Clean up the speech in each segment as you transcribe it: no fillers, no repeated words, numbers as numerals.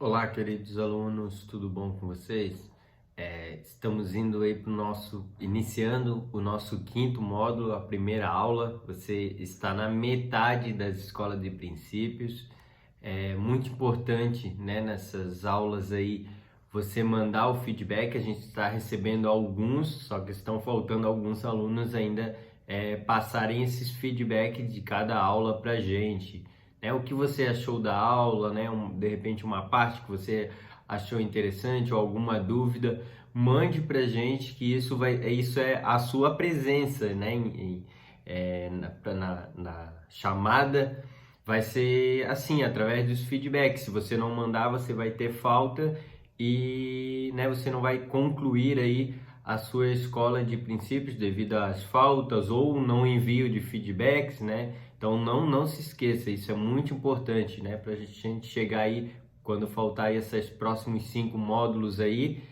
Olá, queridos alunos, tudo bom com vocês? Estamos indo aí para iniciando o nosso quinto módulo, a primeira aula. Você está na metade das escolas de princípios. É muito importante, né, nessas aulas aí, você mandar o feedback. A gente está recebendo alguns, só que estão faltando alguns alunos ainda passarem esses feedbacks de cada aula para a gente, né? O que você achou da aula, né? De repente uma parte que você achou interessante ou alguma dúvida, mande pra gente que isso é a sua presença, né? Na chamada vai ser assim, através dos feedbacks. Se você não mandar, você vai ter falta e, né, você não vai concluir aí a sua escola de princípios devido às faltas ou não envio de feedbacks, né? Então não se esqueça, isso é muito importante, né? Para a gente chegar aí, quando faltar aí esses próximos 5 módulos aí,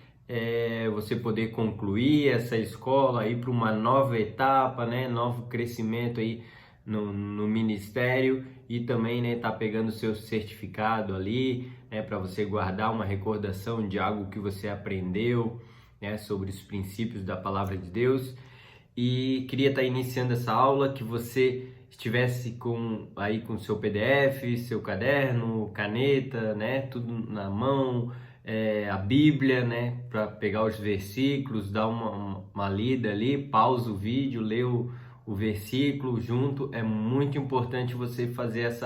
você poder concluir essa escola, ir para uma nova etapa, né? Novo crescimento aí no ministério e também, né, tá pegando o seu certificado ali, né, para você guardar uma recordação de algo que você aprendeu, né, sobre os princípios da palavra de Deus. E queria estar iniciando essa aula, que você estivesse com seu PDF, seu caderno, caneta, né, tudo na mão, a Bíblia, né, para pegar os versículos, dar uma lida ali, pausa o vídeo, lê o versículo junto. É muito importante você fazer esse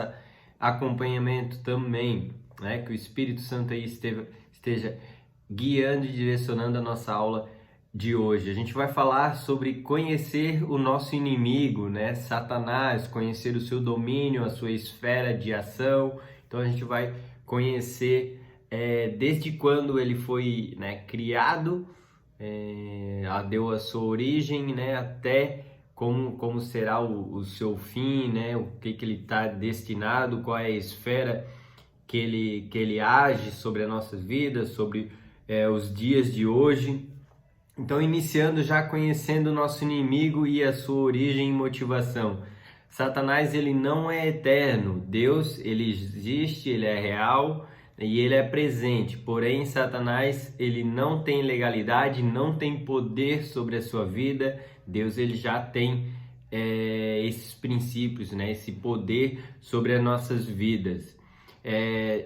acompanhamento também, né, que o Espírito Santo aí esteja guiando e direcionando a nossa aula de hoje. A gente vai falar sobre conhecer o nosso inimigo, né? Satanás, conhecer o seu domínio, a sua esfera de ação. Então a gente vai conhecer desde quando ele foi, né, criado, deu a sua origem, né, até como será o seu fim, né? O que ele está destinado, qual é a esfera que ele age sobre as nossas vidas, sobre os dias de hoje. Então, iniciando já conhecendo o nosso inimigo e a sua origem e motivação. Satanás, ele não é eterno. Deus, ele existe, ele é real e ele é presente. Porém, Satanás, ele não tem legalidade, não tem poder sobre a sua vida. Deus, ele já tem esses princípios, né? Esse poder sobre as nossas vidas.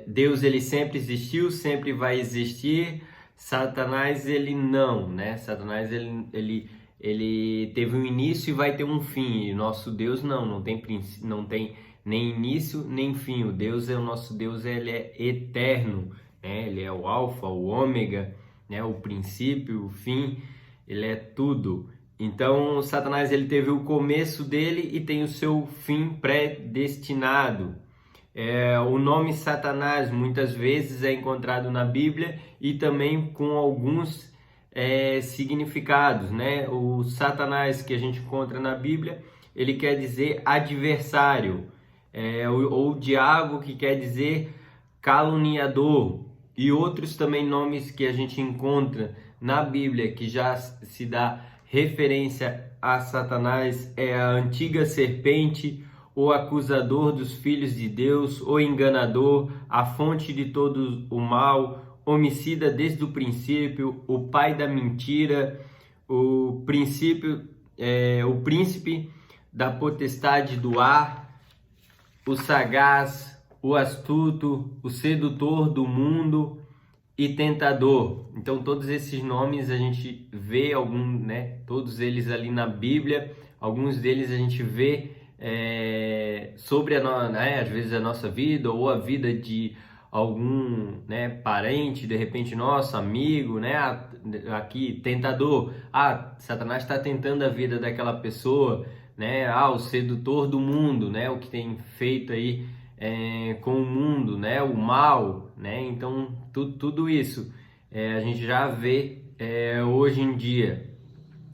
Deus, ele sempre existiu, sempre vai existir. Satanás, ele não, né? Satanás, ele teve um início e vai ter um fim. E nosso Deus não tem nem início nem fim. O nosso Deus, ele é eterno, né? Ele é o alfa, o ômega, né? O princípio, o fim, ele é tudo. Então, Satanás, ele teve o começo dele e tem o seu fim predestinado. O nome Satanás muitas vezes é encontrado na Bíblia e também com alguns significados, né? O Satanás que a gente encontra na Bíblia, ele quer dizer adversário, ou diabo, que quer dizer caluniador, e outros também nomes que a gente encontra na Bíblia que já se dá referência a Satanás é a antiga serpente, o acusador dos filhos de Deus, o enganador, a fonte de todo o mal, homicida desde o princípio, o pai da mentira, o príncipe da potestade do ar, o sagaz, o astuto, o sedutor do mundo e tentador. Então todos esses nomes a gente vê né? Todos eles ali na Bíblia. Alguns deles a gente vê sobre né, às vezes a nossa vida ou a vida de algum, né, parente, de repente nosso amigo, né? Aqui tentador. Satanás está tentando a vida daquela pessoa, né? O sedutor do mundo, né? O que tem feito aí com o mundo, né? O mal, né? Então tudo isso a gente já vê hoje em dia.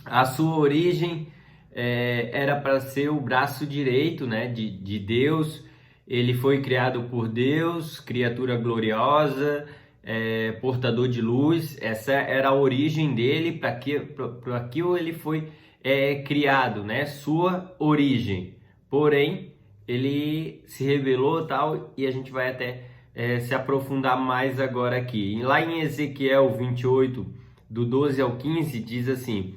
A sua origem era para ser o braço direito, né, de Deus. Ele foi criado por Deus, criatura gloriosa, portador de luz. Essa era a origem dele, para aquilo ele foi criado, né? Sua origem. Porém, ele se rebelou tal, e a gente vai até se aprofundar mais agora aqui. E lá em Ezequiel 28, do 12 ao 15, diz assim: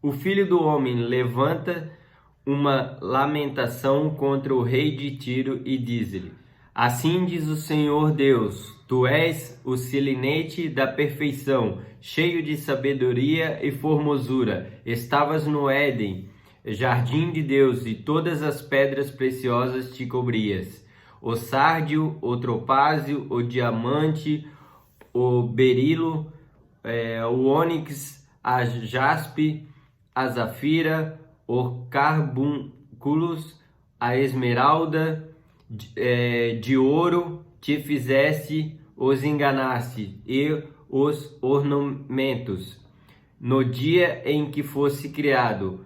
O filho do homem levanta uma lamentação contra o rei de Tiro e diz-lhe: Assim diz o Senhor Deus, tu és o silinete da perfeição, cheio de sabedoria e formosura. Estavas no Éden, jardim de Deus, e todas as pedras preciosas te cobrias. O sárdio, o topázio, o diamante, o berilo, o ônix, a jaspe, a zafira, o carbúnculos, a esmeralda, de ouro te fizeste, os enganaste, e os ornamentos. No dia em que fosse criado,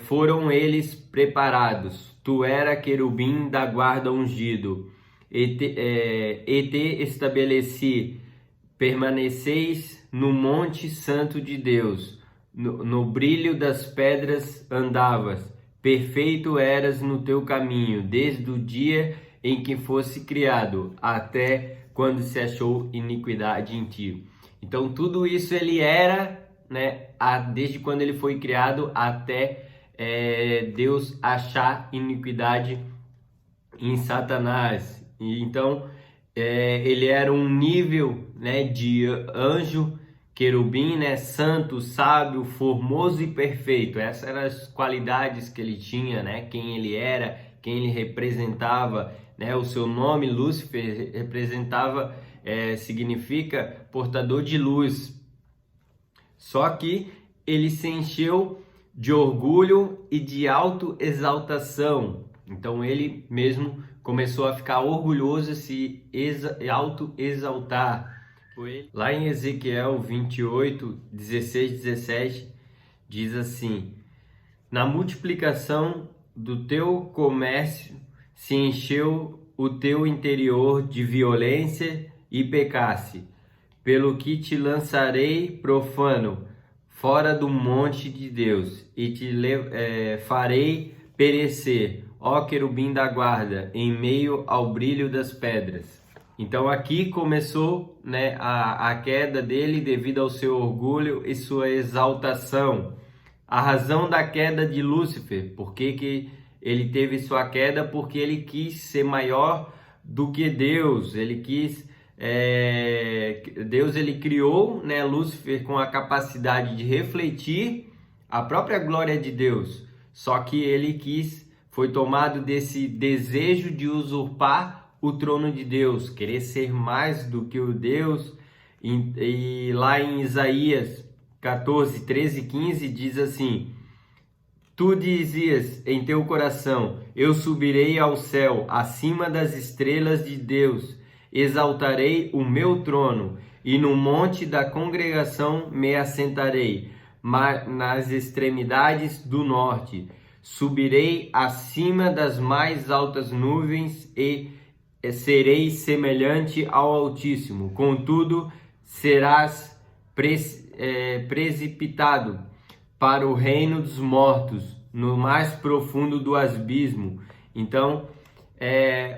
foram eles preparados. Tu era querubim da guarda ungido, e te estabeleci. Permaneceis no monte santo de Deus, no brilho das pedras andavas, perfeito eras no teu caminho, desde o dia em que fosse criado, até quando se achou iniquidade em ti. Então tudo isso ele era, né, desde quando ele foi criado até Deus achar iniquidade em Satanás. E então ele era um nível, né, de anjo, querubim, né, santo, sábio, formoso e perfeito. Essas eram as qualidades que ele tinha, né, quem ele era, quem ele representava, né, o seu nome Lúcifer representava, significa portador de luz. Só que ele se encheu de orgulho e de autoexaltação. Então ele mesmo começou a ficar orgulhoso, se auto-exaltar. Lá em Ezequiel 28, 16, 17, diz assim: Na multiplicação do teu comércio se encheu o teu interior de violência e pecasse, pelo que te lançarei profano fora do monte de Deus, e te farei perecer, ó querubim da guarda, em meio ao brilho das pedras. Então aqui começou, né, a queda dele devido ao seu orgulho e sua exaltação. A razão da queda de Lúcifer, por que ele teve sua queda? Porque ele quis ser maior do que Deus. Ele quis Deus ele criou, né, Lúcifer com a capacidade de refletir a própria glória de Deus. Só que ele foi tomado desse desejo de usurpar o trono de Deus, querer ser mais do que o Deus. E lá em Isaías 14, 13 e 15 diz assim: Tu dizias em teu coração: Eu subirei ao céu, acima das estrelas de Deus, exaltarei o meu trono, e no monte da congregação me assentarei, nas extremidades do norte. Subirei acima das mais altas nuvens e serei semelhante ao Altíssimo. Contudo, serás precipitado para o reino dos mortos, no mais profundo do abismo. Então,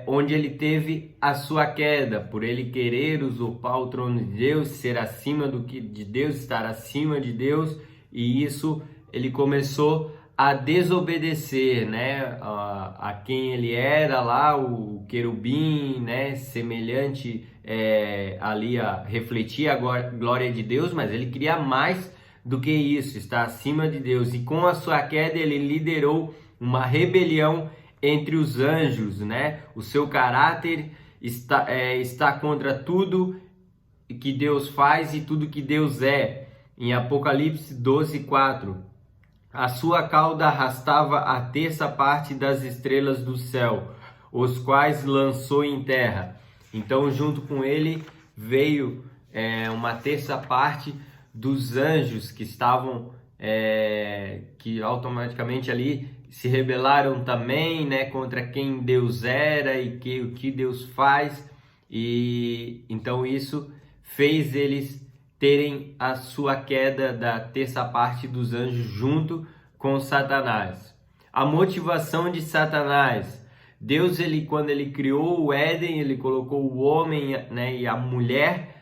onde ele teve a sua queda, por ele querer usurpar o trono de Deus, ser acima de Deus, estar acima de Deus, e isso ele começou a desobedecer, né, a quem ele era lá, o querubim, né, semelhante ali a refletir a glória de Deus, mas ele queria mais do que isso, estar acima de Deus. E com a sua queda ele liderou uma rebelião entre os anjos, né? O seu caráter está contra tudo que Deus faz e tudo que Deus é. Em Apocalipse 12, 4. A sua cauda arrastava a terça parte das estrelas do céu, os quais lançou em terra. Então, junto com ele veio uma terça parte dos anjos que estavam, que automaticamente ali se rebelaram também, né, contra quem Deus era e o que Deus faz. E então isso fez eles terem a sua queda da terça parte dos anjos junto com Satanás. A motivação de Satanás Deus, quando ele criou o Éden, ele colocou o homem, né, e a mulher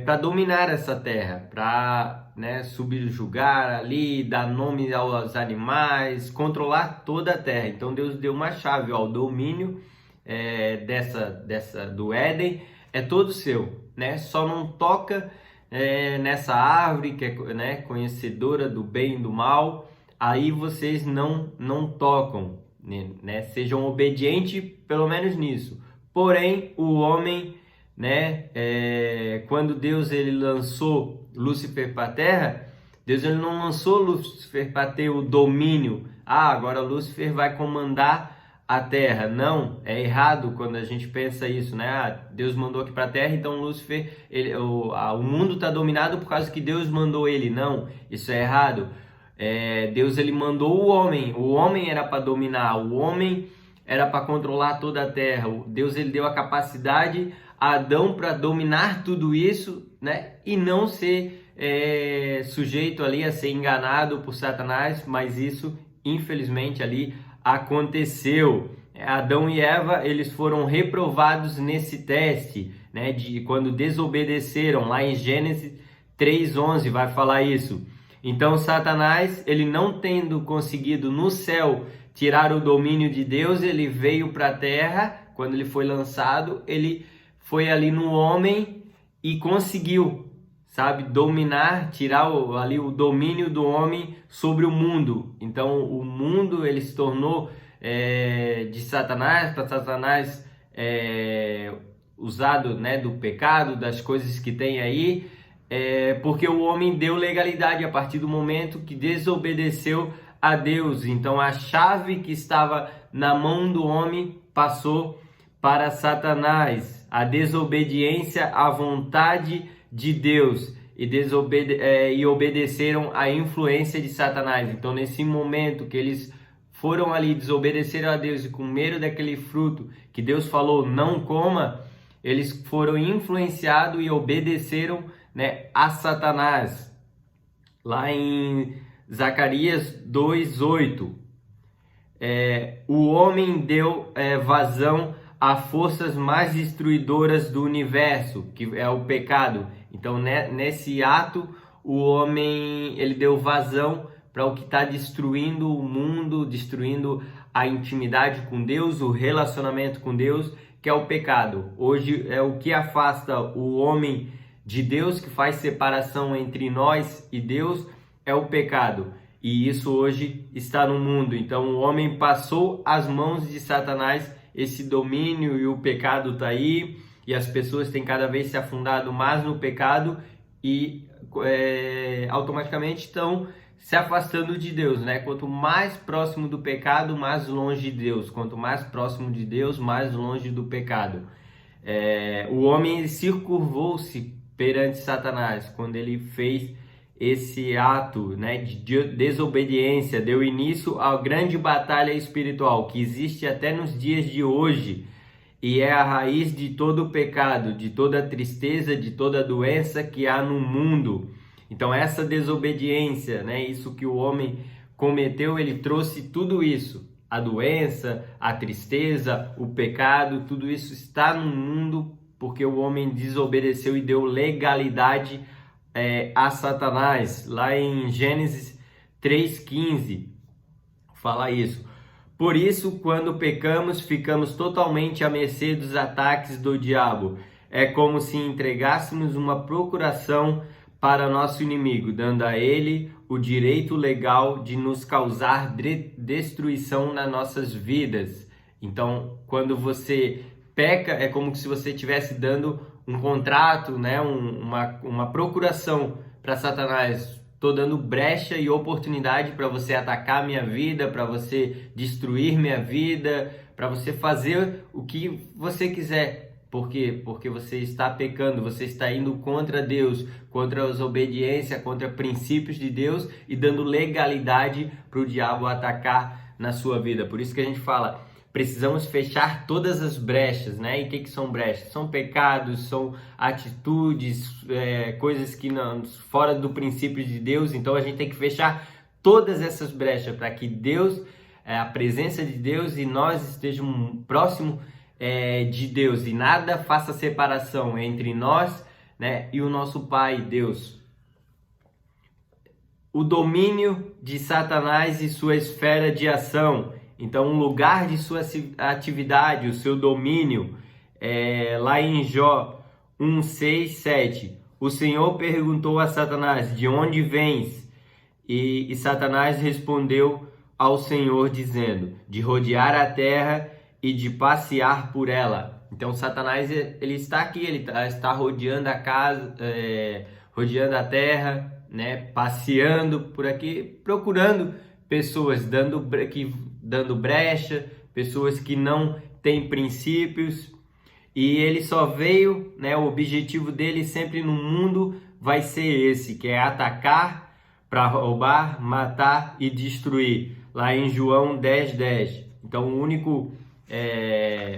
para dominar essa terra, para, né, subjugar ali, dar nome aos animais, controlar toda a terra. Então Deus deu uma chave, ó, o domínio do Éden é todo seu, né? Só não toca nessa árvore que é, né, conhecedora do bem e do mal. Aí vocês não tocam, né? Sejam obedientes pelo menos nisso. Porém, o homem, né, quando Deus ele lançou Lúcifer para a terra, Deus ele não lançou Lúcifer para ter o domínio. Agora Lúcifer vai comandar a terra. Não, é errado quando a gente pensa isso, né? Deus mandou aqui para a terra, então Lúcifer, o mundo está dominado por causa que Deus mandou ele. Não, isso é errado. Deus ele mandou o homem era para dominar, o homem era para controlar toda a terra. Deus ele deu a capacidade a Adão para dominar tudo isso, né? E não ser sujeito ali a ser enganado por Satanás, mas isso infelizmente ali aconteceu. Adão e Eva eles foram reprovados nesse teste, né? De quando desobedeceram, lá em Gênesis 3:11 vai falar isso. Então Satanás, ele não tendo conseguido no céu tirar o domínio de Deus, ele veio para a terra. Quando ele foi lançado, ele foi ali no homem e conseguiu, sabe, dominar, tirar ali o domínio do homem sobre o mundo. Então o mundo ele se tornou de Satanás, para Satanás usado, né, do pecado, das coisas que tem aí, porque o homem deu legalidade a partir do momento que desobedeceu a Deus. Então a chave que estava na mão do homem passou para Satanás. A desobediência à vontade de Deus e obedeceram à influência de Satanás. Então nesse momento que eles foram ali, desobedeceram a Deus e comeram daquele fruto que Deus falou não coma, eles foram influenciados e obedeceram, né, a Satanás. Lá em Zacarias 2:8, o homem deu vazão a forças mais destruidoras do universo, que é o pecado. Então, né, nesse ato, o homem ele deu vazão para o que está destruindo o mundo, destruindo a intimidade com Deus, o relacionamento com Deus, que é o pecado. Hoje é o que afasta o homem de Deus, que faz separação entre nós e Deus, é o pecado. E isso hoje está no mundo. Então o homem passou às mãos de Satanás esse domínio, e o pecado está aí, e as pessoas têm cada vez se afundado mais no pecado e automaticamente estão se afastando de Deus, né? Quanto mais próximo do pecado, mais longe de Deus. Quanto mais próximo de Deus, mais longe do pecado. O homem se curvou-se perante Satanás quando ele fez esse ato, né, de desobediência. Deu início à grande batalha espiritual que existe até nos dias de hoje e é a raiz de todo o pecado, de toda a tristeza, de toda a doença que há no mundo. Então essa desobediência, né, isso que o homem cometeu, ele trouxe tudo isso. A doença, a tristeza, o pecado, tudo isso está no mundo porque o homem desobedeceu e deu legalidade a Satanás. Lá em Gênesis 3:15 fala isso. Por isso, quando pecamos, ficamos totalmente à mercê dos ataques do diabo. É como se entregássemos uma procuração para nosso inimigo, dando a ele o direito legal de nos causar destruição nas nossas vidas. Então, quando você peca, é como se você estivesse dando um contrato, né, uma procuração para Satanás. Estou dando brecha e oportunidade para você atacar minha vida, para você destruir minha vida, para você fazer o que você quiser. Por quê? Porque você está pecando, você está indo contra Deus, contra as obediências, contra princípios de Deus e dando legalidade para o diabo atacar na sua vida. Por isso que a gente fala, precisamos fechar todas as brechas, né? E o que são brechas? São pecados, são atitudes, coisas que não, fora do princípio de Deus. Então a gente tem que fechar todas essas brechas para que Deus a presença de Deus e nós estejamos próximos de Deus, e nada faça separação entre nós, né, e o nosso Pai, Deus. O domínio de Satanás e sua esfera de ação. Então, o lugar de sua atividade, o seu domínio, lá em Jó 1, 6, 7. O Senhor perguntou a Satanás: de onde vens? E Satanás respondeu ao Senhor, dizendo: de rodear a terra e de passear por ela. Então, Satanás, ele está aqui, ele está rodeando a casa, rodeando a terra, né, passeando por aqui, procurando pessoas, dando brecha, pessoas que não têm princípios, e ele só veio, né, o objetivo dele sempre no mundo vai ser esse, que é atacar para roubar, matar e destruir, lá em João 10, 10. Então o único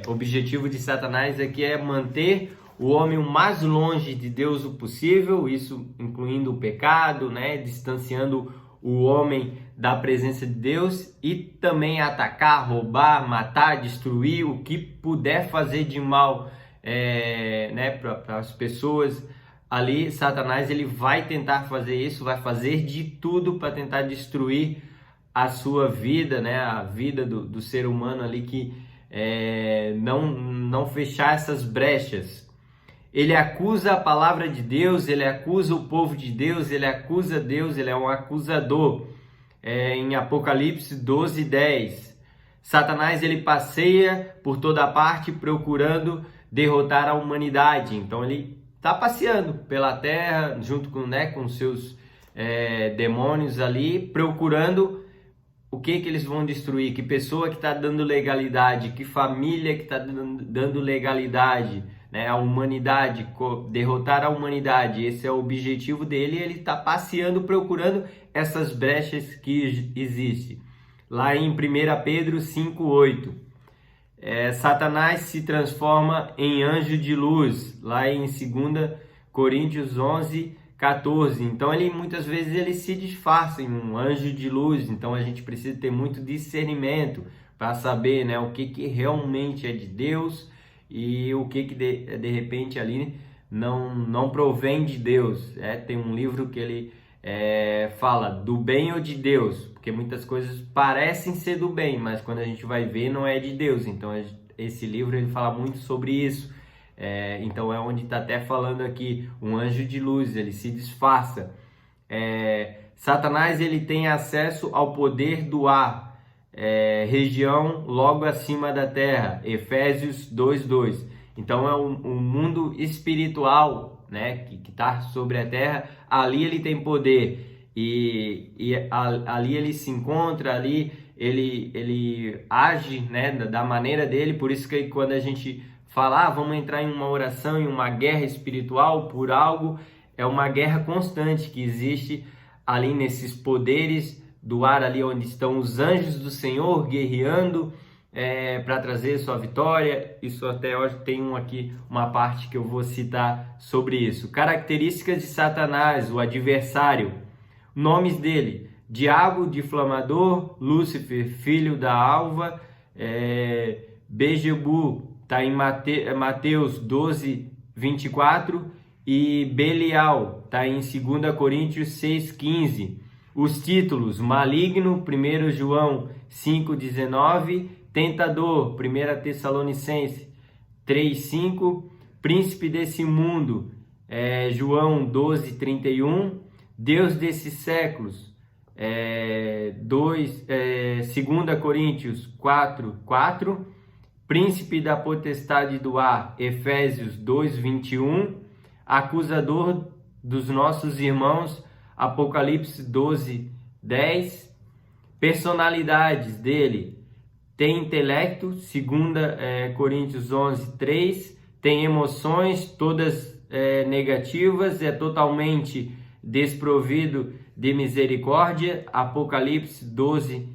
objetivo de Satanás aqui é manter o homem o mais longe de Deus o possível, isso incluindo o pecado, né, distanciando o homem da presença de Deus, e também atacar, roubar, matar, destruir o que puder fazer de mal, né, para as pessoas ali. Satanás, ele vai tentar fazer isso, vai fazer de tudo para tentar destruir a sua vida, né, a vida do ser humano ali, que não fechar essas brechas. Ele acusa a palavra de Deus, ele acusa o povo de Deus, ele acusa Deus, ele é um acusador. Em Apocalipse 12, 10. Satanás, ele passeia por toda parte procurando derrotar a humanidade. Então ele está passeando pela terra junto com seus demônios ali, procurando o que eles vão destruir, que pessoa que está dando legalidade, que família que está dando legalidade, né, a humanidade, derrotar a humanidade. Esse é o objetivo dele, e ele está passeando procurando essas brechas que existem. Lá em 1 Pedro 5, 8, Satanás se transforma em anjo de luz, lá em 2 Coríntios 11, 14. Então muitas vezes ele se disfarça em um anjo de luz. Então a gente precisa ter muito discernimento para saber, né, o que realmente é de Deus e o que de repente ali não provém de Deus. Tem um livro que ele fala do bem ou de Deus, porque muitas coisas parecem ser do bem, mas quando a gente vai ver não é de Deus. Então esse livro ele fala muito sobre isso. Então é onde está até falando aqui, um anjo de luz, ele se disfarça. Satanás, ele tem acesso ao poder do ar, região logo acima da terra, Efésios 2:2. Então é um mundo espiritual, né, que está sobre a terra. Ali ele tem poder, e ali ele se encontra, ali ele age, né, da maneira dele. Por isso que quando a gente fala, vamos entrar em uma oração, em uma guerra espiritual por algo, é uma guerra constante que existe ali nesses poderes do ar, ali onde estão os anjos do Senhor guerreando para trazer sua vitória. Isso até hoje tem aqui uma parte que eu vou citar sobre isso. Características de Satanás, o adversário. Nomes dele: Diabo, Diflamador, Lúcifer, filho da alva, Bejebu, está em Mateus 12, 24, e Belial, está em 2 Coríntios 6, 15. Os títulos: Maligno, 1 João 5, 19, Tentador, 1 Tessalonicenses 3, 5, Príncipe desse mundo, João 12, 31, Deus desses séculos, 2 Coríntios 4, 4, Príncipe da potestade do ar, Efésios 2, 21, acusador dos nossos irmãos, Apocalipse 12, 10. Personalidades dele: tem intelecto, 2 Coríntios 11, 3, tem emoções, todas negativas, é totalmente desprovido de misericórdia, Apocalipse 12,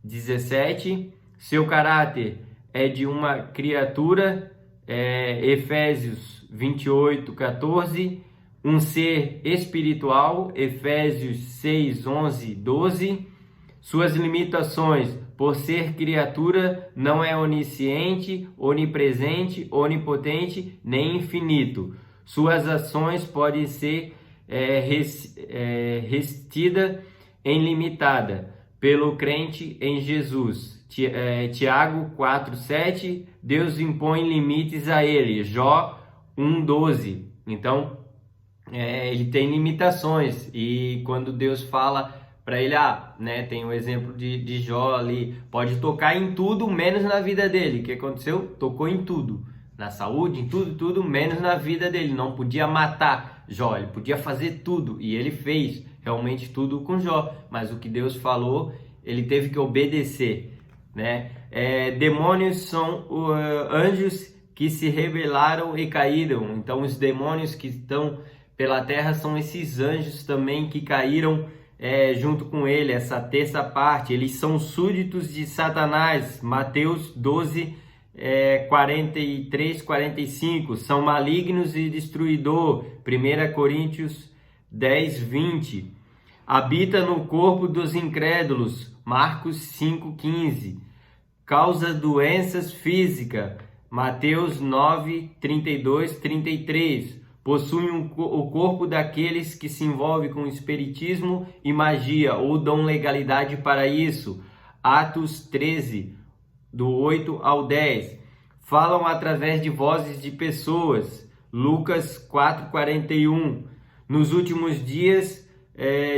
17. Seu caráter é de uma criatura, Efésios 28, 14. Um ser espiritual, Efésios 6, 11, 12. Suas limitações: por ser criatura, não é onisciente, onipresente, onipotente, nem infinito. Suas ações podem ser restida em limitada pelo crente em Jesus. Tiago 4:7, Deus impõe limites a ele. Jó 1:12. Então, ele tem limitações, e quando Deus fala para ele, tem o exemplo de Jó ali, pode tocar em tudo menos na vida dele. O que aconteceu? Tocou em tudo, na saúde, em tudo menos na vida dele. Não podia matar Jó, ele podia fazer tudo, e ele fez realmente tudo com Jó, mas o que Deus falou, ele teve que obedecer, né? Demônios são anjos que se rebelaram e caíram. Então os demônios que estão pela terra são esses anjos também que caíram junto com ele, essa terça parte. Eles são súditos de Satanás. Mateus 12, 43, 45. São malignos e destruidor. 1 Coríntios 10, 20. Habita no corpo dos incrédulos. Marcos 5, 15. Causa doenças físicas. Mateus 9, 32, 33. Possuem o corpo daqueles que se envolvem com espiritismo e magia, ou dão legalidade para isso. Atos 13, do 8 ao 10. Falam através de vozes de pessoas. Lucas 4, 41. Nos últimos dias,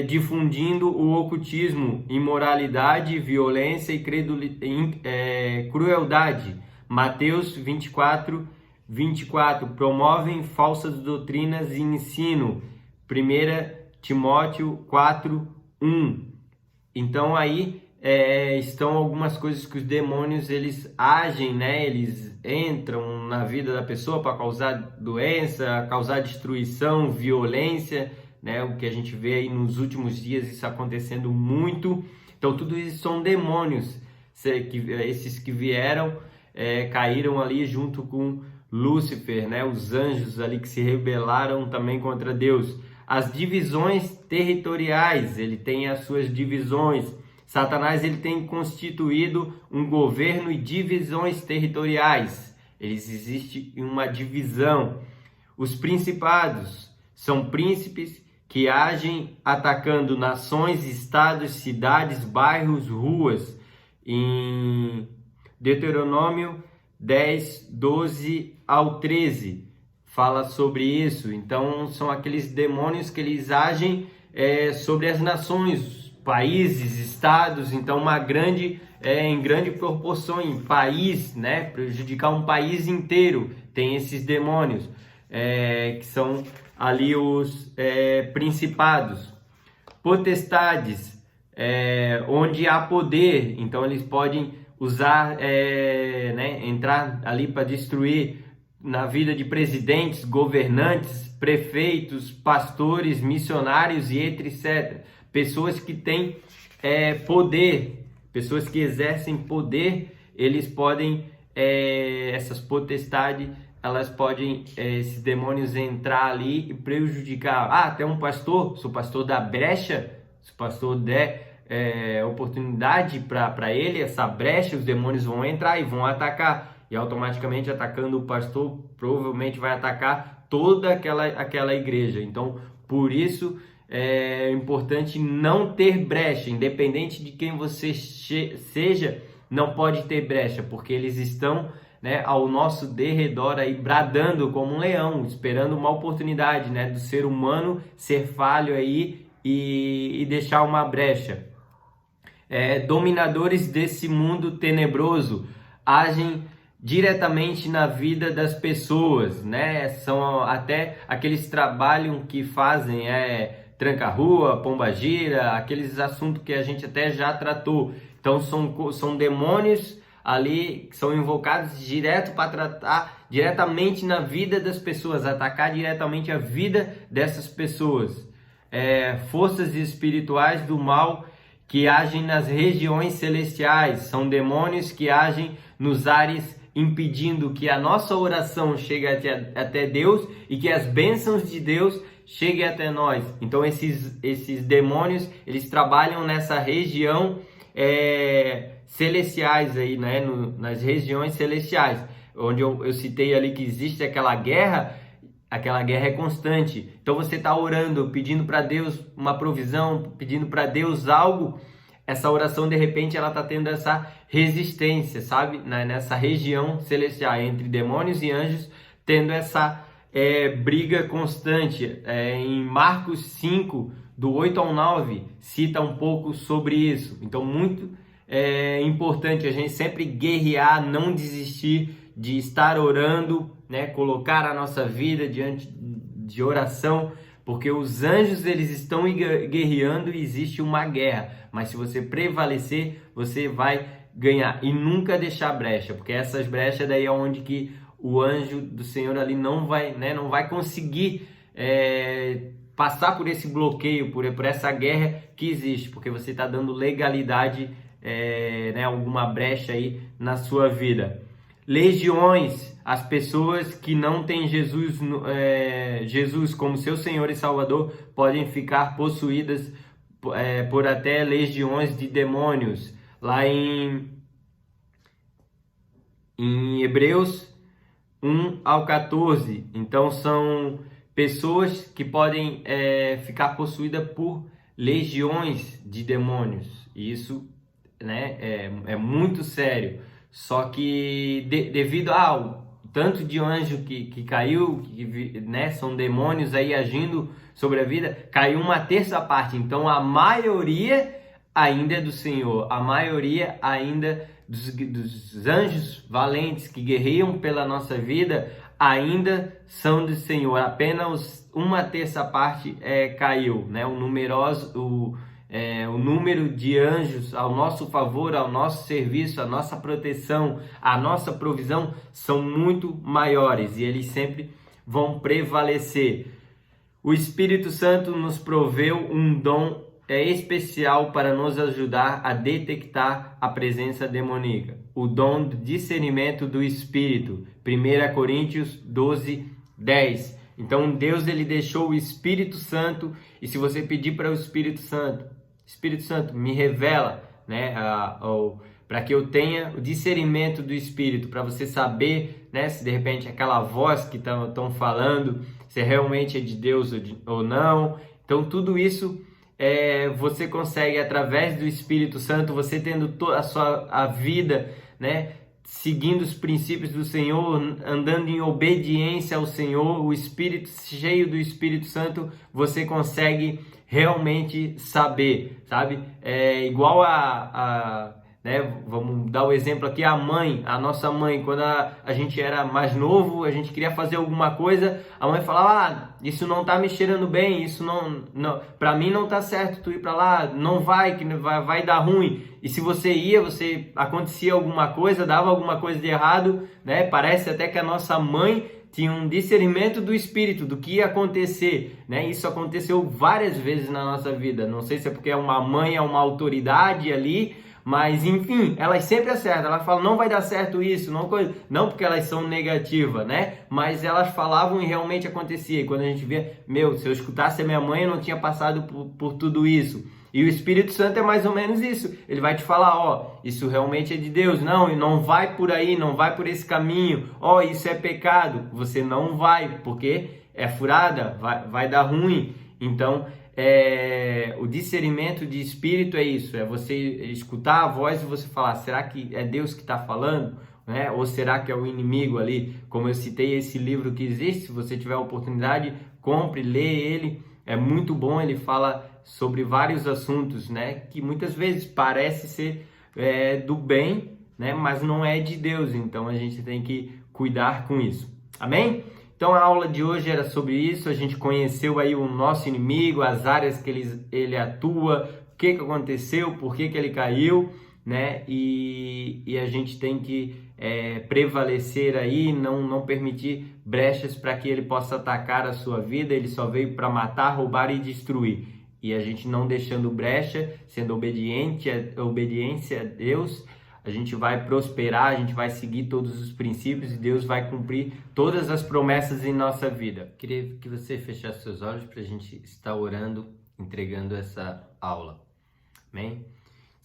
difundindo o ocultismo, imoralidade, violência e crueldade. Mateus 24, 24. Promovem falsas doutrinas e ensino. 1 Timóteo 4, 1. Então aí estão algumas coisas que os demônios eles agem, né? Eles entram na vida da pessoa para causar doença, causar destruição, violência, né? O que a gente vê aí nos últimos dias isso acontecendo muito. Então tudo isso são demônios, esses que vieram, caíram ali junto com Lúcifer, né? Os anjos ali que se rebelaram também contra Deus. As divisões territoriais, ele tem as suas divisões. Satanás ele tem constituído um governo e divisões territoriais. Existe uma divisão. Os principados são príncipes que agem atacando nações, estados, cidades, bairros, ruas. Em Deuteronômio 10, 12 ao 13 fala sobre isso. Então são aqueles demônios que eles agem sobre as nações, países, estados. Então em grande proporção em país, né? Prejudicar um país inteiro. Tem esses demônios que são ali os principados. Potestades, onde há poder. Então eles podem usar, entrar ali para destruir na vida de presidentes, governantes, prefeitos, pastores, missionários e etc. Pessoas que têm poder, pessoas que exercem poder, eles podem, essas potestades, elas podem, esses demônios entrar ali e prejudicar. Até um pastor, se o pastor dá brecha, se o pastor der oportunidade para ele, essa brecha, os demônios vão entrar e vão atacar, e automaticamente atacando o pastor, provavelmente vai atacar toda aquela igreja. Então, por isso é importante não ter brecha, independente de quem você seja, não pode ter brecha, porque eles estão, né, ao nosso derredor aí, bradando como um leão, esperando uma oportunidade, né, do ser humano ser falho aí e deixar uma brecha. Dominadores desse mundo tenebroso agem diretamente na vida das pessoas, né? São até aqueles trabalhos que fazem tranca-rua, pomba-gira, aqueles assuntos que a gente até já tratou. Então são demônios ali que são invocados direto para tratar diretamente na vida das pessoas, atacar diretamente a vida dessas pessoas. Forças espirituais do mal que agem nas regiões celestiais, são demônios que agem nos ares, impedindo que a nossa oração chegue até Deus e que as bênçãos de Deus cheguem até nós. Então esses demônios, eles trabalham nessa região celestiais aí, né? Nas regiões celestiais, onde eu citei ali que existe aquela guerra é constante. Então você está orando, pedindo para Deus uma provisão, pedindo para Deus algo, essa oração de repente ela está tendo essa resistência, sabe? Nessa região celestial, entre demônios e anjos, tendo essa briga constante. Em Marcos 5, do 8 ao 9, cita um pouco sobre isso. Então muito importante a gente sempre guerrear, não desistir de estar orando, né? Colocar a nossa vida diante de oração, porque os anjos eles estão guerreando e existe uma guerra, mas se você prevalecer, você vai ganhar e nunca deixar brecha, porque essas brechas daí é onde que o anjo do Senhor ali não vai conseguir passar por esse bloqueio, por essa guerra que existe, porque você está dando legalidade, alguma brecha aí na sua vida. Legiões, as pessoas que não têm Jesus como seu Senhor e Salvador podem ficar possuídas por até legiões de demônios. Lá em Hebreus 1 ao 14. Então são pessoas que podem ficar possuídas por legiões de demônios. E isso, né, é muito sério. Só que devido ao tanto de anjo que caiu, né, são demônios aí agindo sobre a vida, caiu uma terça parte. Então a maioria ainda é do Senhor, a maioria ainda dos anjos valentes que guerreiam pela nossa vida ainda são do Senhor. Apenas uma terça parte caiu, né? O número de anjos ao nosso favor, ao nosso serviço, a nossa proteção, a nossa provisão são muito maiores e eles sempre vão prevalecer. O Espírito Santo nos proveu um dom especial para nos ajudar a detectar a presença demoníaca. O dom de discernimento do Espírito. 1 Coríntios 12, 10. Então Deus ele deixou o Espírito Santo, e se você pedir para o Espírito Santo, me revela, né, para que eu tenha o discernimento do Espírito, para você saber, né, se de repente aquela voz que estão falando, se realmente é de Deus ou não. Então tudo isso você consegue através do Espírito Santo, você tendo toda a vida, né, seguindo os princípios do Senhor, andando em obediência ao Senhor, o Espírito, cheio do Espírito Santo, você consegue realmente saber, sabe? Igual né? Vamos dar o exemplo aqui, a nossa mãe, quando a gente era mais novo, a gente queria fazer alguma coisa, a mãe falava, isso não tá me cheirando bem, isso não para mim não tá certo, tu ir para lá, não vai, que vai dar ruim. E se você ia, acontecia alguma coisa, dava alguma coisa de errado, né? Parece até que a nossa mãe tinha um discernimento do Espírito, do que ia acontecer, né? Isso aconteceu várias vezes na nossa vida, não sei se é porque uma mãe é uma autoridade ali, mas enfim, elas sempre acertam. Elas falam, não vai dar certo isso, não porque elas são negativas, né? Mas elas falavam e realmente acontecia. E quando a gente via, se eu escutasse a minha mãe, eu não tinha passado por tudo isso. E o Espírito Santo é mais ou menos isso. Ele vai te falar, isso realmente é de Deus. Não vai por aí, não vai por esse caminho. Isso é pecado. Você não vai, porque é furada, vai dar ruim. Então, o discernimento de espírito é isso, é você escutar a voz e você falar, será que é Deus que está falando? Né? Ou será que é o inimigo ali? Como eu citei esse livro que existe, se você tiver a oportunidade, compre, lê ele, é muito bom, ele fala sobre vários assuntos, né? Que muitas vezes parece ser do bem, né? Mas não é de Deus, então a gente tem que cuidar com isso, amém? Então a aula de hoje era sobre isso, a gente conheceu aí o nosso inimigo, as áreas que ele atua, o que aconteceu, por que ele caiu, né? E a gente tem que prevalecer aí, não permitir brechas para que ele possa atacar a sua vida. Ele só veio para matar, roubar e destruir. E a gente não deixando brecha, sendo obediência a Deus, a gente vai prosperar, a gente vai seguir todos os princípios e Deus vai cumprir todas as promessas em nossa vida. Queria que você fechasse seus olhos para a gente estar orando, entregando essa aula. Amém?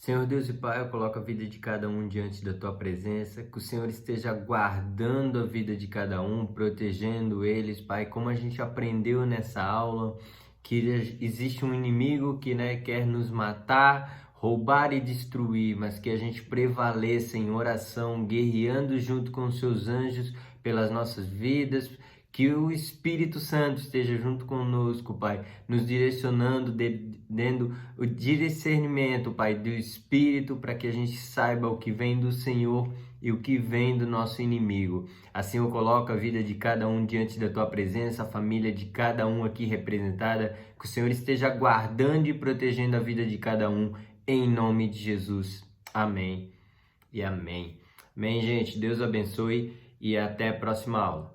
Senhor Deus e Pai, eu coloco a vida de cada um diante da Tua presença, que o Senhor esteja guardando a vida de cada um, protegendo eles, Pai, como a gente aprendeu nessa aula, que existe um inimigo que quer nos matar, roubar e destruir, mas que a gente prevaleça em oração, guerreando junto com os Seus anjos pelas nossas vidas, que o Espírito Santo esteja junto conosco, Pai, nos direcionando, dando o discernimento, Pai, do Espírito, para que a gente saiba o que vem do Senhor e o que vem do nosso inimigo. Assim eu coloco a vida de cada um diante da Tua presença, a família de cada um aqui representada, que o Senhor esteja guardando e protegendo a vida de cada um, em nome de Jesus. Amém e amém. Amém, gente. Deus abençoe e até a próxima aula.